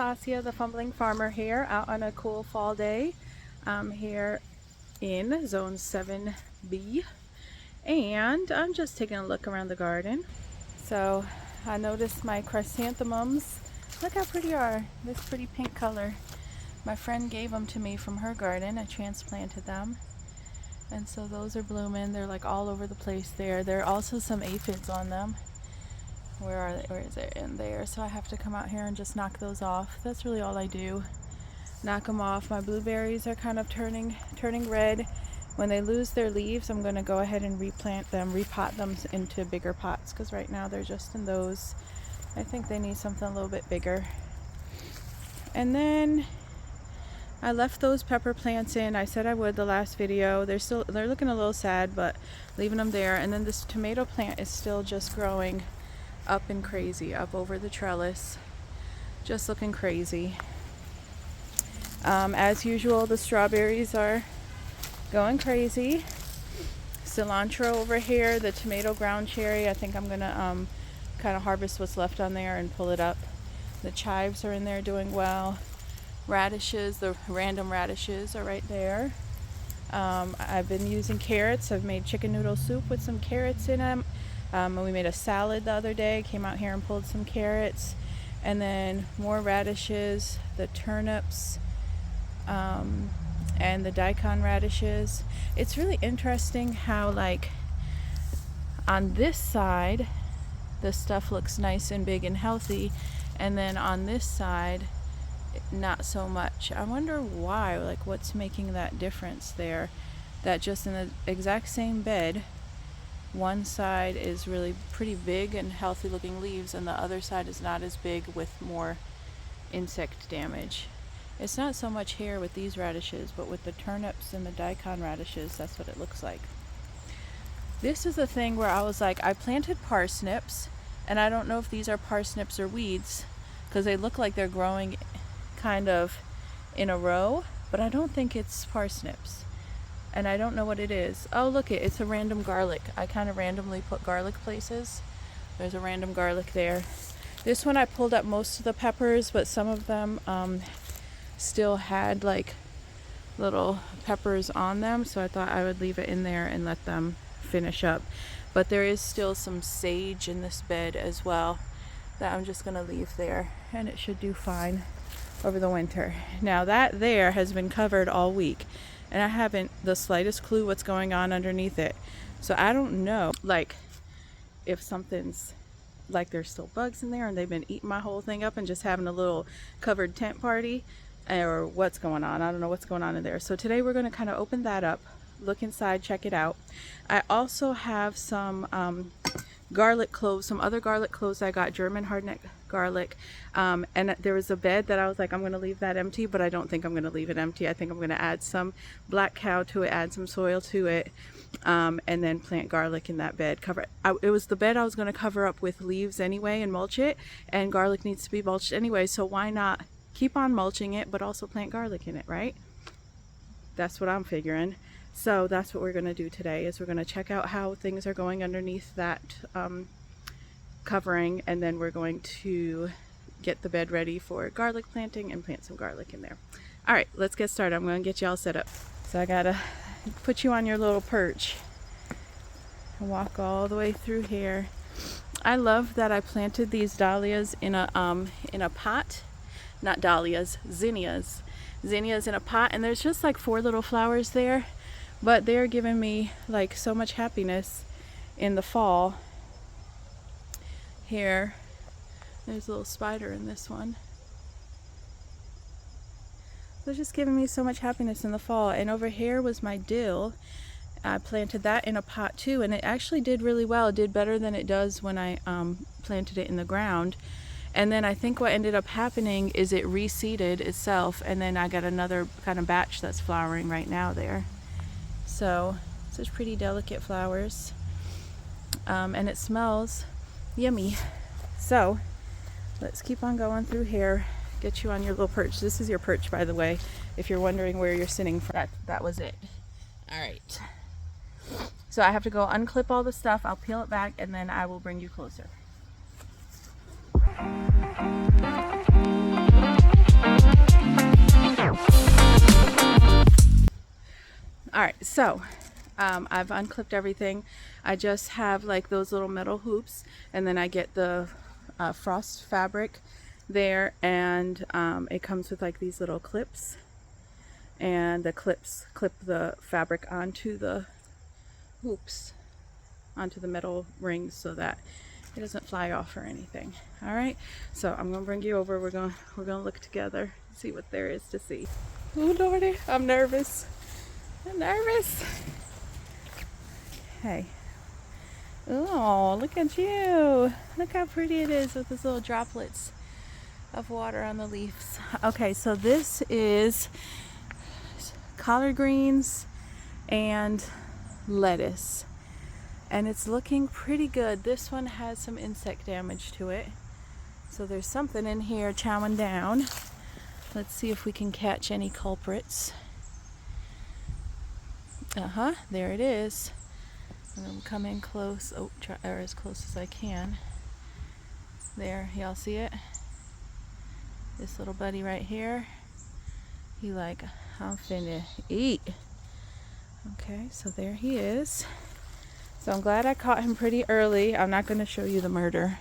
Nastasia, the Fumbling Farmer here, out on a cool fall day. I'm here in Zone 7B, and I'm just taking a look around the garden. So I noticed my chrysanthemums. Look how pretty they are. This pretty pink color. My friend gave them to me from her garden. I transplanted them. And so those are blooming. They're like all over the place there. There are also some aphids on them. Where are they? Where is it? In there. So I have to come out here and just knock those off. That's really all I do. Knock them off. My blueberries are kind of turning red. When they lose their leaves, I'm going to go ahead and replant them, repot them into bigger pots, because right now they're just in those. I think they need something a little bit bigger. And then I left those pepper plants in. I said I would the last video. They're looking a little sad, but leaving them there. And then this tomato plant is still just growing up and crazy, up over the trellis, just looking crazy. As usual, the strawberries are going crazy. Cilantro over here, the tomato ground cherry, I think I'm gonna kind of harvest what's left on there and pull it up. The chives are in there doing well. Radishes, the random radishes are right there. I've been using carrots. I've made chicken noodle soup with some carrots in them. We made a salad the other day. Came out here and pulled some carrots. And then more radishes, the turnips, and the daikon radishes. It's really interesting how, like, on this side the stuff looks nice and big and healthy, and then on this side not so much. I wonder why, like what's making that difference there, that just in the exact same bed one side is really pretty big and healthy looking leaves and the other side is not as big with more insect damage. It's not so much here with these radishes, but with the turnips and the daikon radishes, that's what it looks like. This is a thing where I was like, I planted parsnips, and I don't know if these are parsnips or weeds, because they look like they're growing kind of in a row, but I don't think it's parsnips. And I don't know what it is. Oh, look, it's a random garlic. I kind of randomly put garlic places. There's a random garlic there. This one I pulled up most of the peppers, but some of them still had like little peppers on them, so I thought I would leave it in there and let them finish up. But there is still some sage in this bed as well that I'm just gonna leave there, and it should do fine over the winter. Now that there has been covered all week, and I haven't the slightest clue what's going on underneath it. So I don't know, like, if something's like there's still bugs in there and they've been eating my whole thing up and just having a little covered tent party, or what's going on. I don't know what's going on in there. So today we're going to kind of open that up, look inside, check it out. I also have some garlic cloves, some other garlic cloves I got, German hardneck garlic, and there was a bed that I was like, I'm going to leave that empty, but I don't think I'm going to leave it empty. I think I'm going to add some black cow to it, add some soil to it, and then plant garlic in that bed. It was the bed I was going to cover up with leaves anyway and mulch it, and garlic needs to be mulched anyway, so why not keep on mulching it but also plant garlic in it, right? That's what I'm figuring. So that's what we're going to do today, is we're going to check out how things are going underneath that covering, and then we're going to get the bed ready for garlic planting and plant some garlic in there. All right, let's get started. I'm going to get you all set up. So I gotta put you on your little perch and walk all the way through here. I love that I planted these dahlias in a pot. Not dahlias, zinnias. Zinnias in a pot, and there's just like 4 little flowers there, but they're giving me like so much happiness in the fall. Here, there's a little spider in this one. They're just giving me so much happiness in the fall. And over here was my dill. I planted that in a pot too, and it actually did really well. It did better than it does when I planted it in the ground. And then I think what ended up happening is it reseeded itself, and then I got another kind of batch that's flowering right now there. So such pretty delicate flowers, and it smells yummy. So let's keep on going through here, get you on your little perch. This is your perch, by the way, if you're wondering where you're sitting from. That was it. All right, so I have to go unclip all the stuff. I'll peel it back and then I will bring you closer. right, so I've unclipped everything. I just have like those little metal hoops, and then I get the frost fabric there, and it comes with like these little clips, and the clips clip the fabric onto the hoops, onto the metal rings, so that it doesn't fly off or anything. All right, so I'm gonna bring you over. We're gonna look together, see what there is to see. Oh Lordy, I'm nervous. I'm nervous. Hey. Oh, look at you. Look how pretty it is with those little droplets of water on the leaves. Okay, so this is collard greens and lettuce, and it's looking pretty good. This one has some insect damage to it, so there's something in here chowing down. Let's see if we can catch any culprits. There it is. I'm gonna come in close, or as close as I can. There, y'all see it? This little buddy right here. He like, I'm finna eat. Okay, so there he is. So I'm glad I caught him pretty early. I'm not gonna show you the murder.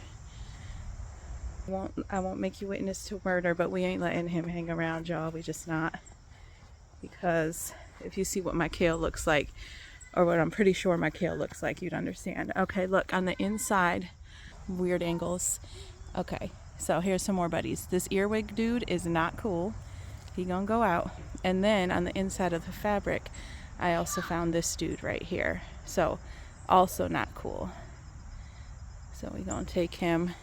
I won't make you witness to murder, but we ain't letting him hang around, y'all. We just not. Because if you see what my kale looks like, or what I'm pretty sure my kale looks like, you'd understand. Okay, look on the inside, weird angles. Okay, so here's some more buddies. This earwig dude is not cool. He gonna go out. And then on the inside of the fabric, I also found this dude right here. So also not cool. So we gonna take him.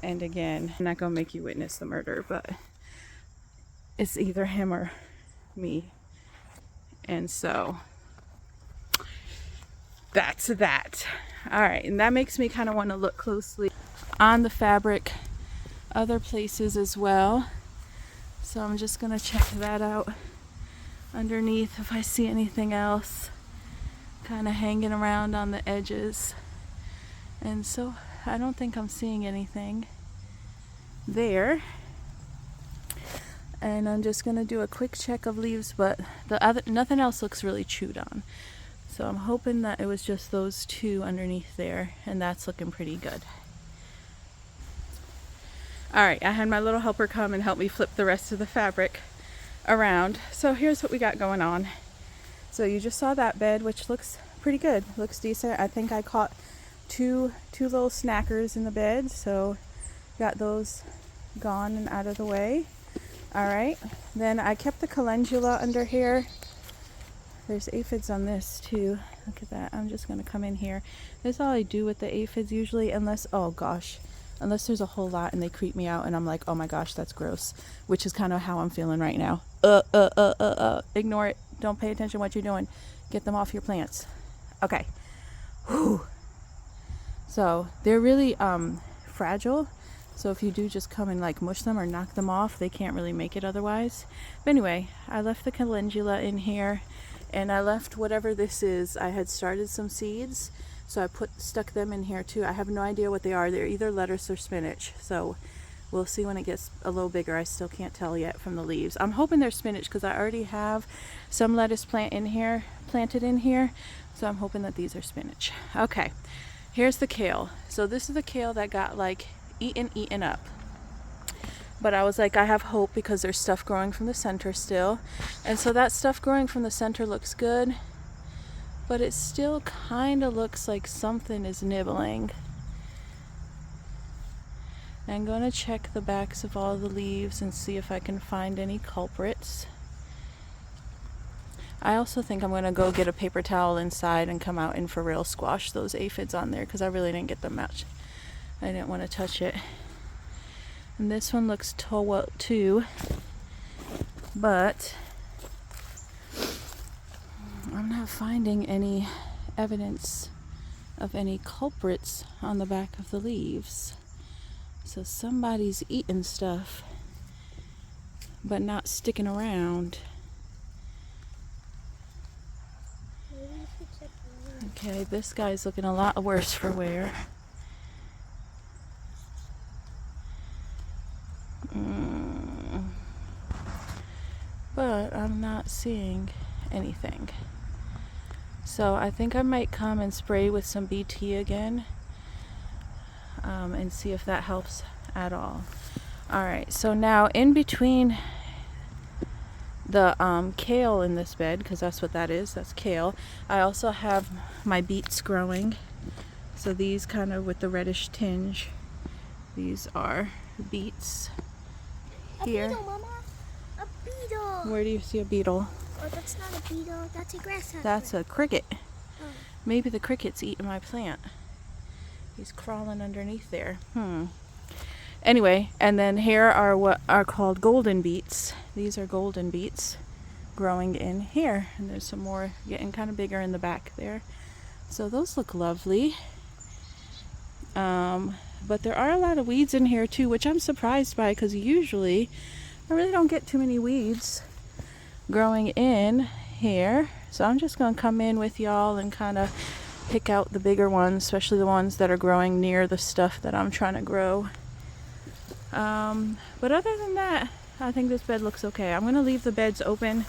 And again, I'm not gonna make you witness the murder, but it's either him or me. And so that's that. All right, and that makes me kind of want to look closely on the fabric other places as well. So I'm just gonna check that out underneath if I see anything else kind of hanging around on the edges. And so I don't think I'm seeing anything there. And I'm just gonna do a quick check of leaves, but nothing else looks really chewed on. So I'm hoping that it was just those two underneath there, and that's looking pretty good. All right, I had my little helper come and help me flip the rest of the fabric around. So here's what we got going on. So you just saw that bed, which looks pretty good, looks decent. I think I caught two little snackers in the bed, so got those gone and out of the way. All right, then I kept the calendula under here. There's aphids on this too. Look at that. I'm just gonna come in here. That's all I do with the aphids usually, unless, oh gosh, unless there's a whole lot and they creep me out and I'm like, oh my gosh, that's gross, which is kind of how I'm feeling right now. Ignore it. Don't pay attention to what you're doing. Get them off your plants. Okay. Whew. So they're really fragile. So if you do just come and like mush them or knock them off, they can't really make it otherwise. But anyway, I left the calendula in here, and I left whatever this is. I had started some seeds, so I stuck them in here too. I have no idea what they are. They're either lettuce or spinach. So we'll see when it gets a little bigger. I still can't tell yet from the leaves. I'm hoping they're spinach because I already have some lettuce planted in here. So I'm hoping that these are spinach. Okay, here's the kale. So this is the kale that got like eaten up, but I was like, I have hope because there's stuff growing from the center still, and so that stuff growing from the center looks good, but it still kind of looks like something is nibbling. I'm going to check the backs of all the leaves and see if I can find any culprits. I also think I'm going to go get a paper towel inside and come out and for real squash those aphids on there, because I really didn't get them much. I didn't want to touch it. And this one looks tall too, but I'm not finding any evidence of any culprits on the back of the leaves. So somebody's eating stuff, but not sticking around. Okay, this guy's looking a lot worse for wear. But I'm not seeing anything. So I think I might come and spray with some BT again, and see if that helps at all. Alright, so now in between the kale in this bed, because that's what that is, that's kale, I also have my beets growing. So these kind of with the reddish tinge, these are beets here. A beetle, Mama. A beetle. Where do you see a beetle? Oh, that's not a beetle. That's a grasshopper. That's a cricket. Oh. Maybe the cricket's eating my plant. He's crawling underneath there. Anyway, and then here are what are called golden beets. These are golden beets growing in here. And there's some more getting kind of bigger in the back there. So those look lovely. But there are a lot of weeds in here too, which I'm surprised by, because usually I really don't get too many weeds growing in here. So I'm just going to come in with y'all and kind of pick out the bigger ones, especially the ones that are growing near the stuff that I'm trying to grow. But other than that, I think this bed looks okay. I'm going to leave the beds open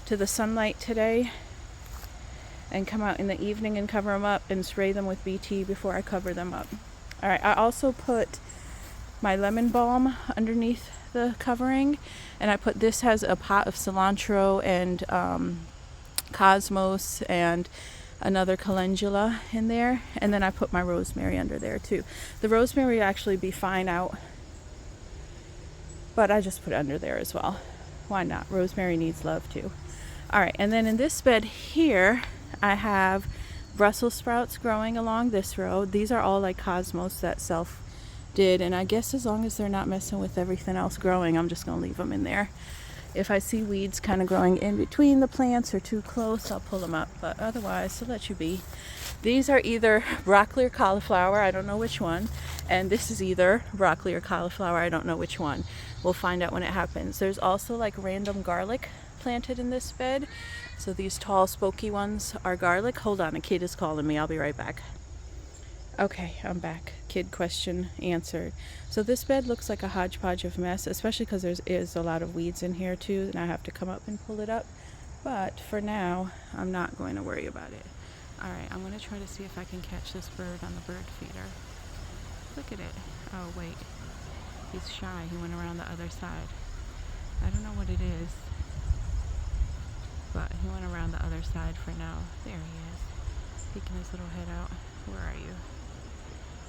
to the sunlight today and come out in the evening and cover them up and spray them with BT before I cover them up. Alright, I also put my lemon balm underneath the covering, and I put, this has a pot of cilantro and cosmos and another calendula in there, and then I put my rosemary under there too. The rosemary would actually be fine out, but I just put it under there as well. Why not? Rosemary needs love too. Alright, and then in this bed here I have Brussels sprouts growing along this row. These are all like cosmos that Self did, and I guess as long as they're not messing with everything else growing, I'm just going to leave them in there. If I see weeds kind of growing in between the plants or too close, I'll pull them up, but otherwise I'll let you be. These are either broccoli or cauliflower, I don't know which one, and this is either broccoli or cauliflower, I don't know which one. We'll find out when it happens. There's also like random garlic planted in this bed. So these tall spooky ones are garlic. Hold on, a kid is calling me. I'll be right back. Okay, I'm back. Kid question answered. So this bed looks like a hodgepodge of mess, especially because there is a lot of weeds in here too, and I have to come up and pull it up. But for now, I'm not going to worry about it. Alright, I'm going to try to see if I can catch this bird on the bird feeder. Look at it. Oh, wait. He's shy. He went around the other side. I don't know what it is, but he went around the other side for now. There he is, peeking his little head out. Where are you?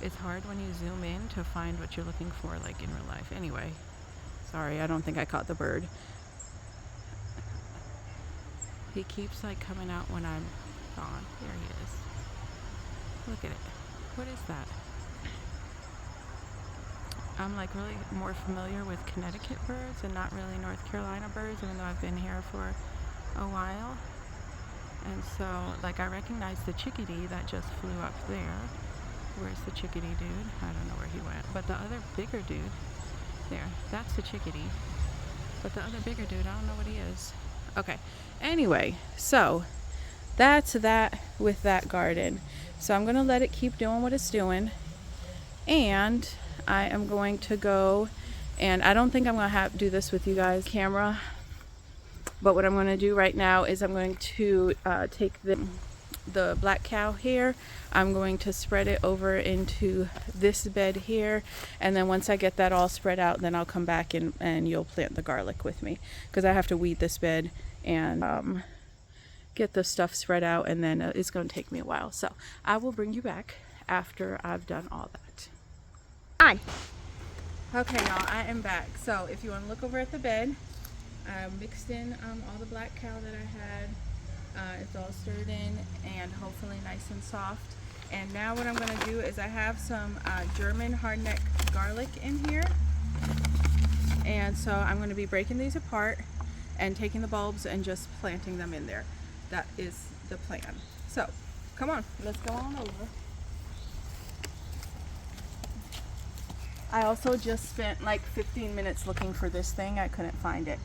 It's hard when you zoom in to find what you're looking for, like in real life. Anyway, sorry, I don't think I caught the bird. He keeps like coming out when I'm gone. There he is. Look at it. What is that? I'm like really more familiar with Connecticut birds and not really North Carolina birds, even though I've been here for a while. And so like I recognize the chickadee that just flew up there. Where's the chickadee dude? I don't know where he went. But the other bigger dude, there, that's the chickadee. But the other bigger dude, I don't know what he is. Okay, anyway, so that's that with that garden. So I'm gonna let it keep doing what it's doing, and I am going to go, and I don't think I'm going to do this with you guys camera, but what I'm going to do right now is I'm going to take the black cow here, I'm going to spread it over into this bed here, and then once I get that all spread out, then I'll come back and you'll plant the garlic with me, because I have to weed this bed and get the stuff spread out, and then it's going to take me a while. So I will bring you back after I've done all that. On. Okay, y'all, I am back. So if you want to look over at the bed, I mixed in all the black cow that I had. It's all stirred in and hopefully nice and soft. And now what I'm going to do is I have some German hardneck garlic in here. And so I'm going to be breaking these apart and taking the bulbs and just planting them in there. That is the plan. So come on, let's go on over. I also just spent like 15 minutes looking for this thing. I couldn't find it,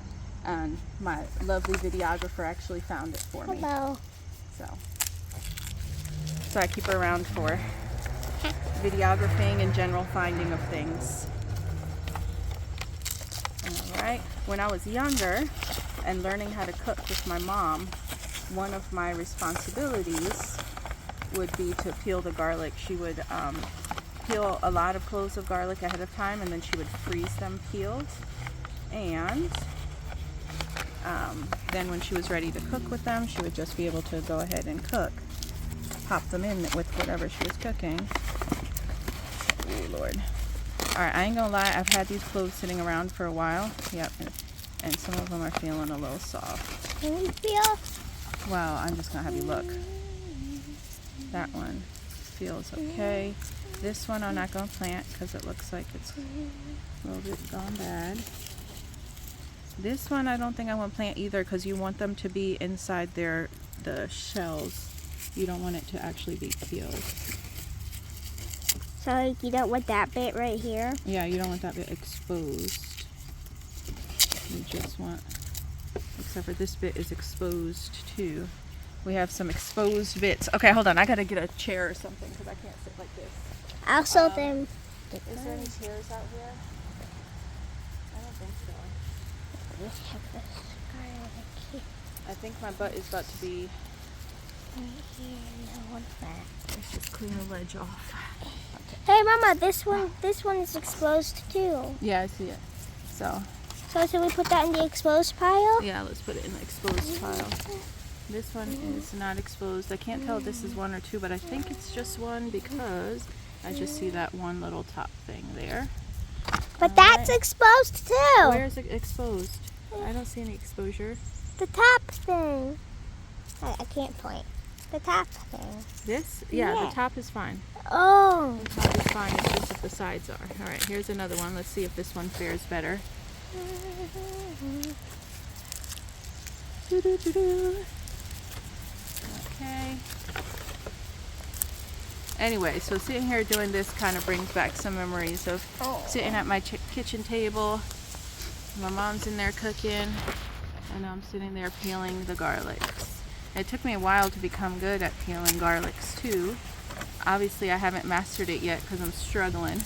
and my lovely videographer actually found it for me. Hello. So I keep her around for videographing and general finding of things. Alright, when I was younger and learning how to cook with my mom, one of my responsibilities would be to peel the garlic. She would peel a lot of cloves of garlic ahead of time, and then she would freeze them peeled. And then when she was ready to cook with them, she would just be able to go ahead and cook. Pop them in with whatever she was cooking. Oh, Lord. Alright, I ain't gonna lie, I've had these cloves sitting around for a while. Yep. And some of them are feeling a little soft. Can we feel? Well, I'm just gonna have you look. That one feels okay. This one I'm not gonna plant because it looks like it's a little bit gone bad. This one I don't think I want to plant either because you want them to be inside the shells. You don't want it to actually be peeled. So like, you don't want that bit right here? Yeah, you don't want that bit exposed. You just want, except for this bit is exposed too. We have some exposed bits. Okay, hold on. I gotta get a chair or something because I can't sit like this. I'll show them. Is there any chairs out here? I don't think so. I think my butt is about to be. Let's just clean the ledge off. Hey, Mama, this one is exposed too. Yeah, I see it. So should we put that in the exposed pile? yeah, let's put it in the exposed pile. This one is not exposed. I can't tell if this is one or two, but I think it's just one because I just see that one little top thing there. But that's exposed too. Where is it exposed? I don't see any exposure. The top thing. I can't point. The top thing. This? Yeah, Yeah. the top is fine. Oh. The top is fine. It's just what the sides are. All right, here's another one. Let's see if this one fares better. Okay. Anyway, so sitting here doing this kind of brings back some memories of sitting at my kitchen table. My mom's in there cooking, and I'm sitting there peeling the garlics. It took me a while to become good at peeling garlics too. Obviously, I haven't mastered it yet because I'm struggling.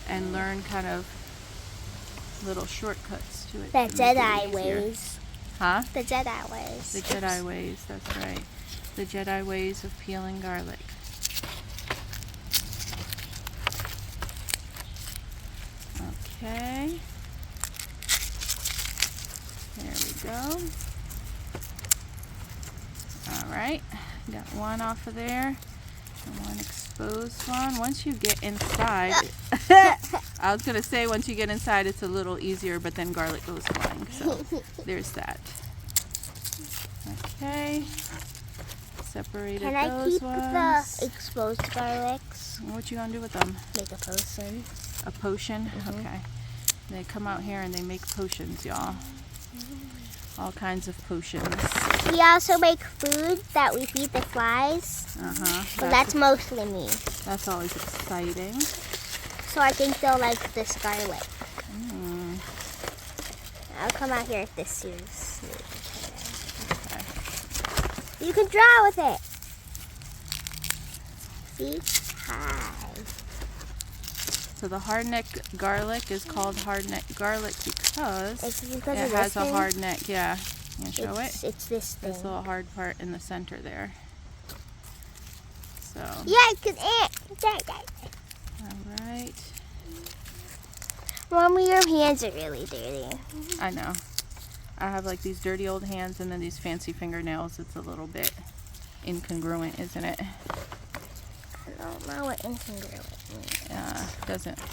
And learn kind of little shortcuts to it. The to make it Jedi easier. ways. Huh? The Jedi ways. The Jedi ways, that's right. The Jedi ways of peeling garlic. Okay. There we go. Alright, got one off of there. And one exposed one. Once you get inside, I was going to say once you get inside it's a little easier, but then garlic goes flying. So there's that. Okay. Separated Can I those keep ones. the exposed garlics? What you gonna do with them? Make a potion. A potion? Okay. They come out here and they make potions, y'all. All kinds of potions. We also make food that we feed the flies. But that's mostly me. That's always exciting. So I think they'll like this garlic. I'll come out here if this suits. Okay. You can draw with it. See? Hi. So the hard neck garlic is called hard neck garlic because It's it because of has this a thing. hard neck. Yeah. You can show it? It's this thing. This little hard part in the center there. So. Yeah, I can eat. All right. Mommy, your hands are really dirty. I know. I have like these dirty old hands and then these fancy fingernails. It's a little bit incongruent, isn't it? I don't know what incongruent means.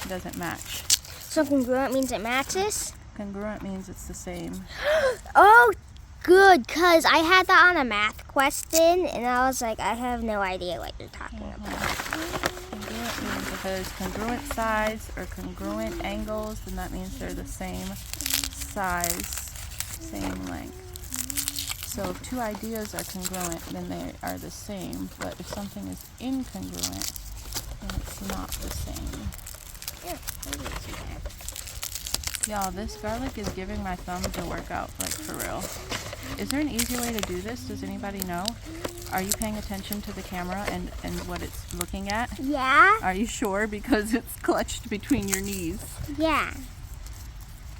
Doesn't match. So congruent means it matches? Congruent means it's the same. Oh, good, because I had that on a math question, and I was like, I have no idea what you're talking about. Congruent means if there's congruent sides or congruent angles, then that means they're the same size, same length. So if two ideas are congruent, then they are the same. But if something is incongruent, then it's not the same. Yeah, maybe it's okay. Y'all, this garlic is giving my thumbs a workout, like for real. Is there an easy way to do this? Does anybody know? Are you paying attention to the camera and what it's looking at? Yeah? Are you sure? Because it's clutched between your knees. Yeah.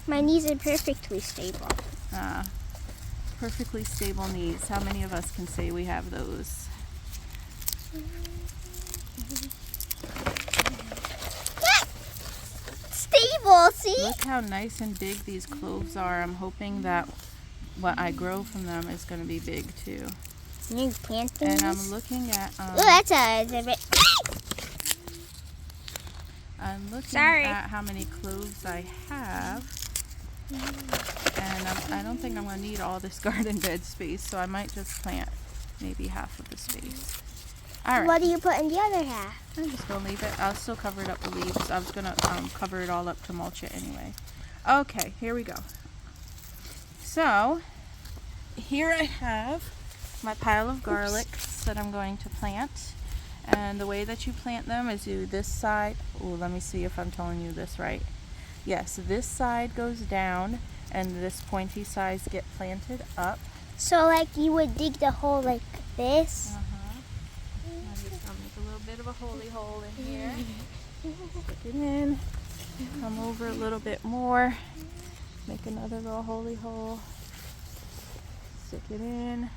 My knees are perfectly stable. perfectly stable needs. How many of us can say we have those? Stable, see? Look how nice and big these cloves are. I'm hoping that what I grow from them is going to be big too. You planting And this? I'm looking at Oh, that's a bit. I'm looking Sorry. at how many cloves I have, and I don't think I'm going to need all this garden bed space, so I might just plant maybe half of the space. All right. What do you put in the other half? I'm just going to leave it. I'll still cover it up with leaves. I was going to cover it all up to mulch it anyway. Okay, here we go. So, here I have my pile of garlics that I'm going to plant. And the way that you plant them is you this side. Oh, let me see if I'm telling you this right. Yes, this side goes down and this pointy sides get planted up. So, like, you would dig the hole like this? I'm just going to make a little bit of a holy hole in here. Stick it in. Come over a little bit more. Make another little holy hole. Stick it in.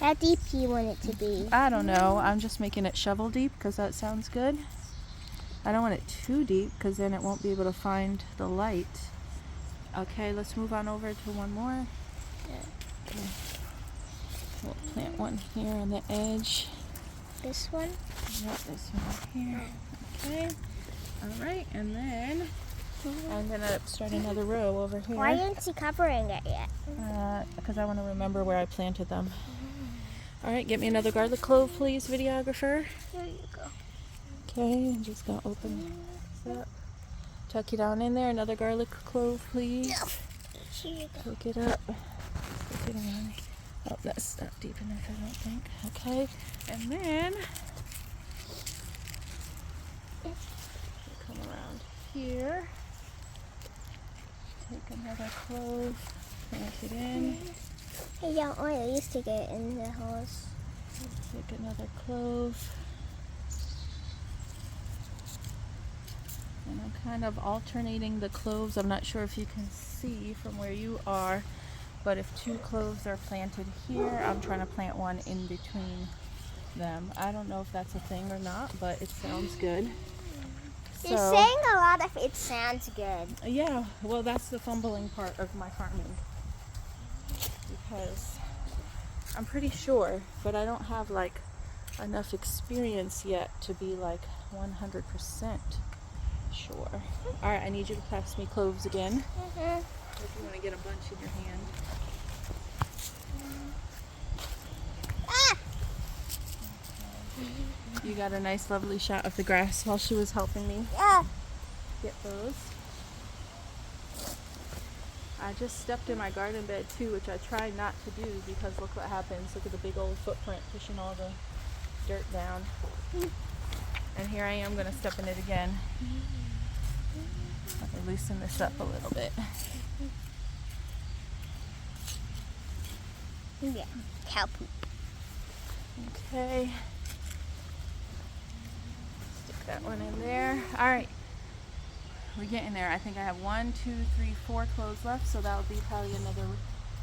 How deep do you want it to be? I don't know. I'm just making it shovel deep because that sounds good. I don't want it too deep because then it won't be able to find the light. Okay, let's move on over to one more. Okay. We'll plant one here on the edge. This one? Yep, this one here. Okay. All right, and then I'm gonna start another row over here. Why aren't you covering it yet? Because I want to remember where I planted them. All right, get me another garlic clove, please, videographer. Here you go. Okay, I'm just gonna open this up. Tuck you down in there. Another garlic clove, please. Here you go. Pick it up. Stick it on. Oh, that's not deep enough, I don't think. Okay, and then come around here. Take another clove, plant it in. Hey, don't want these to get in the holes. Take another clove. And I'm kind of alternating the cloves. I'm not sure if you can see from where you are, but if two cloves are planted here, I'm trying to plant one in between them. I don't know if that's a thing or not, but it sounds good. You're saying a lot of it sounds good. Yeah, well, that's the fumbling part of my farming. Because I'm pretty sure, but I don't have like enough experience yet to be like 100% sure. All right, I need you to pass me cloves again. If you want to get a bunch in your hand. Ah! You got a nice, lovely shot of the grass while she was helping me Yeah. get those. I just stepped in my garden bed too, which I try not to do because look what happens. Look at the big old footprint pushing all the dirt down. And here I am going to step in it again. Let me loosen this up a little bit. Yeah. Cow poop. Okay. Stick that one in there. All right. We're getting there. I think I have 1, 2, 3, 4 cloves left, so that'll be probably another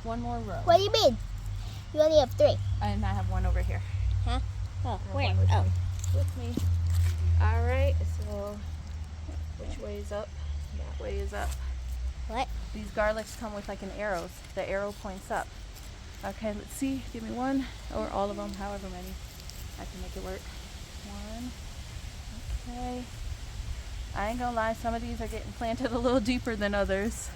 one more row. What do you mean? You only have 3. And I have one over here. Huh? Oh, I have where? one with Oh. me. With me. All right. So, which way is up? That way is up. What? These garlics come with like an arrow. The arrow points up. Okay, let's see. Give me one, or all of them, however many. I can make it work. One. Okay. I ain't gonna lie, some of these are getting planted a little deeper than others.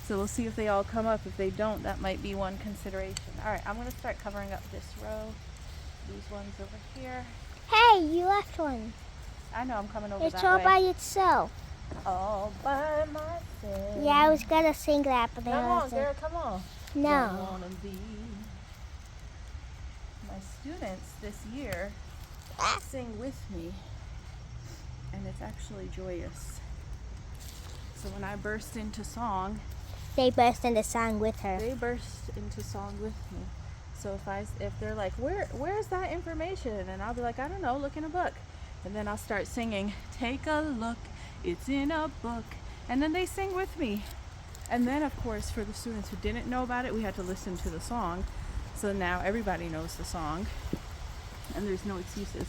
So we'll see if they all come up. If they don't, that might be one consideration. All right, I'm gonna start covering up this row. These ones over here. Hey, you left one. I know, I'm coming over It's that all way. by itself. All by myself. Yeah, I was gonna sing that, but then Come I on, was girl, come on. Don't no. wanna be. My students this year sing with me, and it's actually joyous. So when I burst into song, They burst into song with her. they burst into song with me. So if they're like, where's that information? And I'll be like, I don't know, look in a book. And then I'll start singing, take a look, it's in a book. And then they sing with me. And then, of course, for the students who didn't know about it, we had to listen to the song. So now everybody knows the song, and there's no excuses.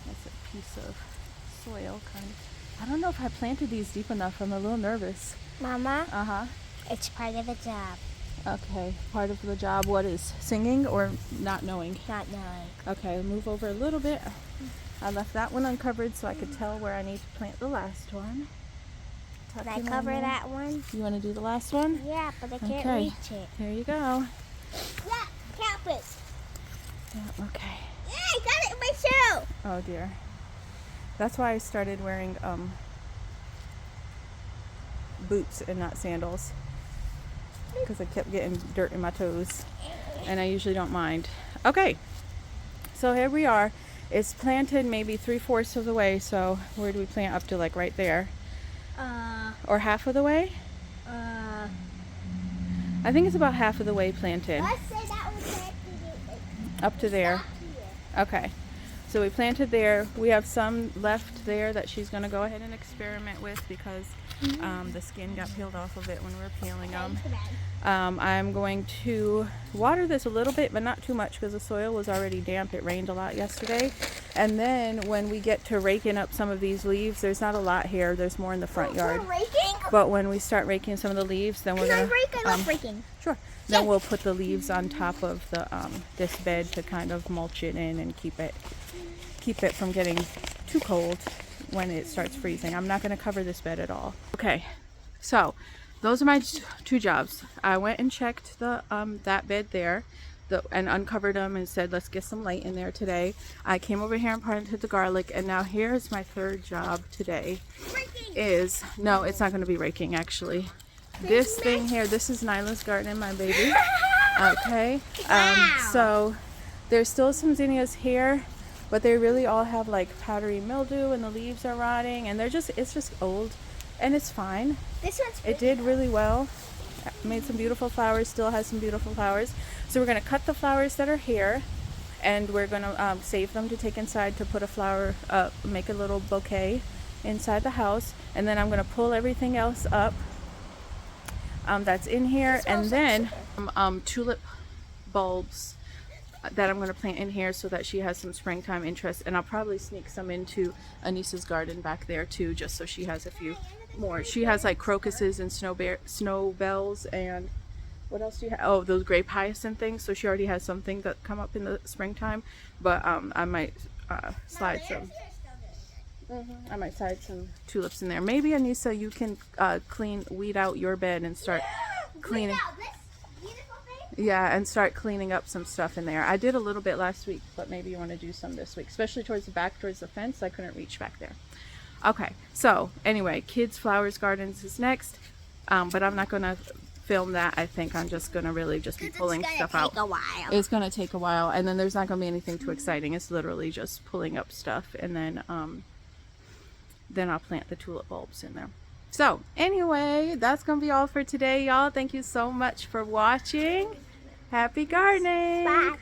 That's a piece of soil, kind of. I don't know if I planted these deep enough. I'm a little nervous. Mama, Uh-huh. it's part of the job. Okay, part of the job. What is singing or not knowing? Not knowing. Okay, move over a little bit. I left that one uncovered so I could tell where I need to plant the last one. Can I cover that one? You want to do the last one? Yeah, but I can't Okay. reach it. Here you go. Yeah, cap it. Yeah, okay. Yeah, I got it in my shoe. Oh dear. That's why I started wearing boots and not sandals, because I kept getting dirt in my toes, and I usually don't mind. Okay, so here we are. It's planted maybe 3/4 of the way. So where do we plant up to? Like right there, or half of the way? I think it's about half of the way planted. Let's say that was planted Up to there. Okay. So we planted there. We have some left there that she's going to go ahead and experiment with because the skin got peeled off of it when we were peeling them. I'm going to water this a little bit, but not too much because the soil was already damp. It rained a lot yesterday. And then when we get to raking up some of these leaves, there's not a lot here. There's more in the front yard. Raking? But when we start raking some of the leaves, then we're going to... I love raking. Sure. Then we'll put the leaves on top of the this bed to kind of mulch it in and keep it from getting too cold when it starts freezing. I'm not going to cover this bed at all. Okay, so those are my two jobs. I went and checked the that bed there and uncovered them and said let's get some light in there today. I came over here and planted the garlic, and now here's my third job today. Is no, it's not going to be raking actually. This thing here, this is Nyla's garden, my baby. Okay, so there's still some zinnias here, but they really all have like powdery mildew and the leaves are rotting, and it's just old, and it's fine. This one's It did really well. Made some beautiful flowers, still has some beautiful flowers. So we're going to cut the flowers that are here, and we're going to save them to take inside to put a flower, make a little bouquet inside the house, and then I'm going to pull everything else up that's in here, and then tulip bulbs that I'm going to plant in here so that she has some springtime interest, and I'll probably sneak some into Anissa's garden back there too, just so she has a few more. She has like crocuses and snowbells, and what else do you have? Oh, those grape hyacinth things, so she already has something that come up in the springtime, but I might slide some tulips in there. Maybe Anissa, you can weed out your bed and start cleaning. Yeah, and start cleaning up some stuff in there. I did a little bit last week, but maybe you want to do some this week, especially towards the back, towards the fence. I couldn't reach back there. Okay, so anyway, kids, flowers, gardens is next, but I'm not going to film that. I think I'm just going to really just be pulling stuff out. It's going to take a while, and then there's not going to be anything too exciting. It's literally just pulling up stuff, and then I'll plant the tulip bulbs in there. So anyway, that's going to be all for today, y'all. Thank you so much for watching. Happy gardening. Bye.